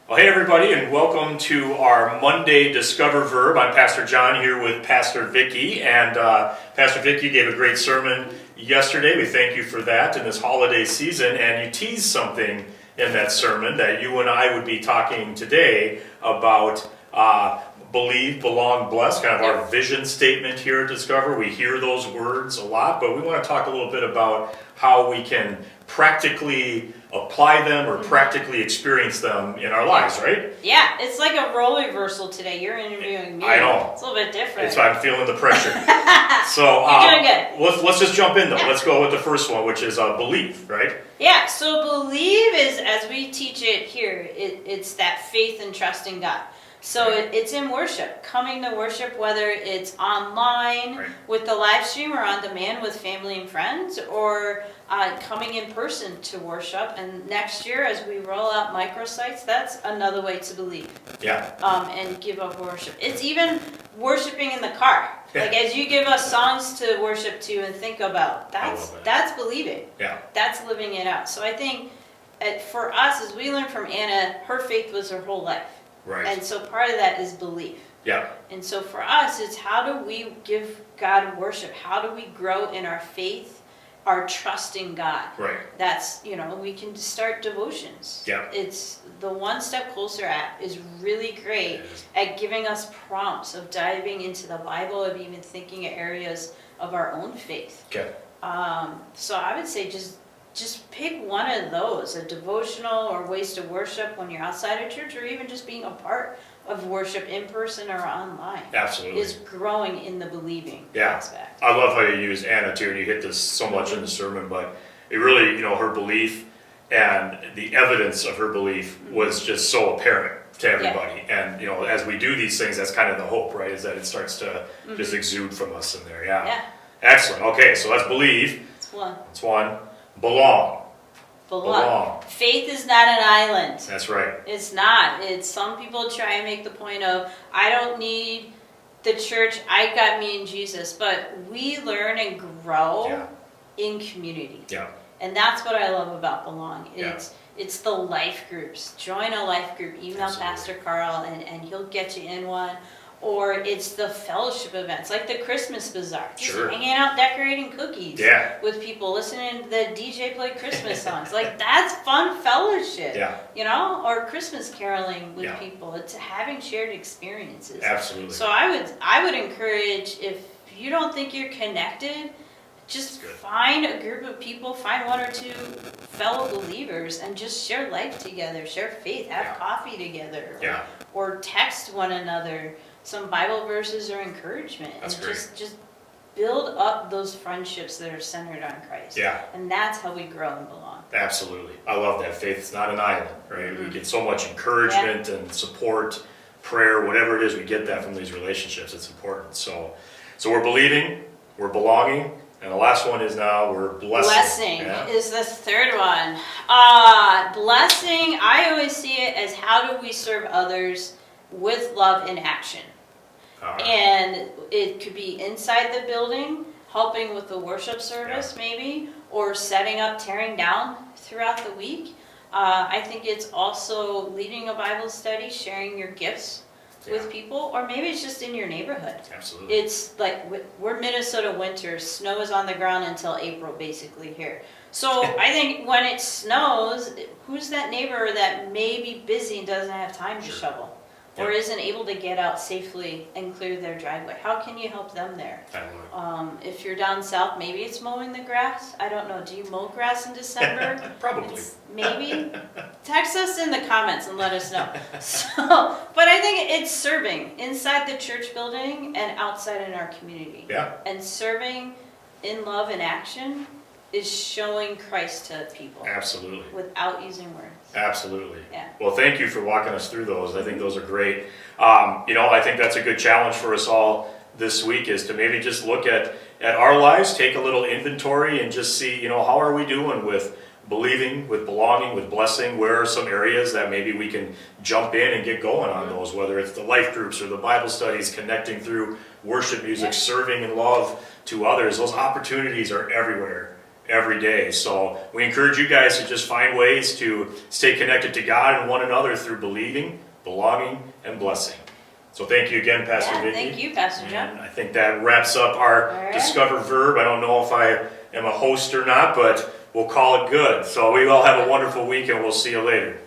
Well, hey everybody, and welcome to our Monday Discover Verb. I'm Pastor John here with Pastor Vicki, and Pastor Vicki gave a great sermon yesterday. We thank you for that in this holiday season, and you teased something in that sermon that you and I would be talking today about believe, belong, bless, kind of our vision statement here at Discover. We hear those words a lot, but we want to talk a little bit about how we can practically apply them or practically experience them in our lives, right? Yeah, it's like a role reversal today. You're interviewing me. I know. It's a little bit different. It's why I'm feeling the pressure. So you're doing good. Let's just jump in though. Let's go with the first one, which is believe, right? Yeah, so believe is, as we teach it here, it's that faith and trust in God. So it's in worship, coming to worship, whether it's online with the live stream or on demand with family and friends, or coming in person to worship. And next year, as we roll out microsites, that's another way to believe. Yeah. And give up worship. It's even worshiping in the car. Yeah. Like as you give us songs to worship to and think about, that's believing. Yeah. That's living it out. So I think for us, as we learned from Anna, her faith was her whole life. Right. And so part of that is belief. Yeah. And so for us, it's how do we give God worship? How do we grow in our faith, our trust in God? Right. That's, we can start devotions. Yeah. It's the One Step Closer app is really great at giving us prompts of diving into the Bible, of even thinking of areas of our own faith. Okay. So I would say just pick one of those, a devotional or ways to worship when you're outside of church, or even just being a part of worship in person or online. Absolutely. Is growing in the believing aspect. I love how you use Anna too, and you hit this so much in the sermon, but it really, her belief and the evidence of her belief was just so apparent to everybody. And, as we do these things, that's kind of the hope, right? Is that it starts to just exude from us in there. Yeah. Excellent. Okay, so let's believe. That's one. Belong. Faith is not an island. That's right. It's not. Some people try and make the point of, I don't need the church, I got me and Jesus. But we learn and grow in community. Yeah. And that's what I love about Belong. It's the life groups. Join a life group. Email Pastor Carl and he'll get you in one. Or it's the fellowship events, like the Christmas Bazaar. Just hanging out, decorating cookies with people, listening to the DJ play Christmas songs. Like, that's fun fellowship, or Christmas caroling with people. It's having shared experiences. Absolutely. So I would encourage, if you don't think you're connected, just find a group of people, find one or two fellow believers, and just share life together, share faith, have coffee together, or text one another some Bible verses or encouragement. That's and great. Just build up those friendships that are centered on Christ. Yeah. And that's how we grow and belong. Absolutely. I love that. Faith is not an island, right? We get so much encouragement and support, prayer, whatever it is, we get that from these relationships. It's important. So we're believing, we're belonging, and the last one is now we're blessing. Blessing is the third one. Blessing, I always see it as how do we serve others with love in action. And it could be inside the building, helping with the worship service maybe, or setting up, tearing down throughout the week. I think it's also leading a Bible study, sharing your gifts with people, or maybe it's just in your neighborhood. Absolutely. It's like, we're Minnesota winter, snow is on the ground until April basically here. So I think when it snows, who's that neighbor that may be busy and doesn't have time to shovel? Or isn't able to get out safely and clear their driveway? How can you help them there? If you're down south, maybe it's mowing the grass. I don't know. Do you mow grass in December? Probably. Maybe. Text us in the comments and let us know. But I think it's serving inside the church building and outside in our community. Yeah. And serving in love and action is showing Christ to people. Absolutely. Without using words. Absolutely. Yeah. Well, thank you for walking us through those. I think those are great. I think that's a good challenge for us all this week, is to maybe just look at our lives, take a little inventory, and just see, how are we doing with believing, with belonging, with blessing? Where are some areas that maybe we can jump in and get going on those, whether it's the life groups or the Bible studies, connecting through worship music, serving in love to others. Those opportunities are everywhere. every day. So we encourage you guys to just find ways to stay connected to God and one another through believing, belonging, and blessing. So thank you again, Pastor Vicki. Thank you, Pastor John. And I think that wraps up our Discover Verb. I don't know if I am a host or not, but we'll call it good. So we all have a wonderful week, and we'll see you later.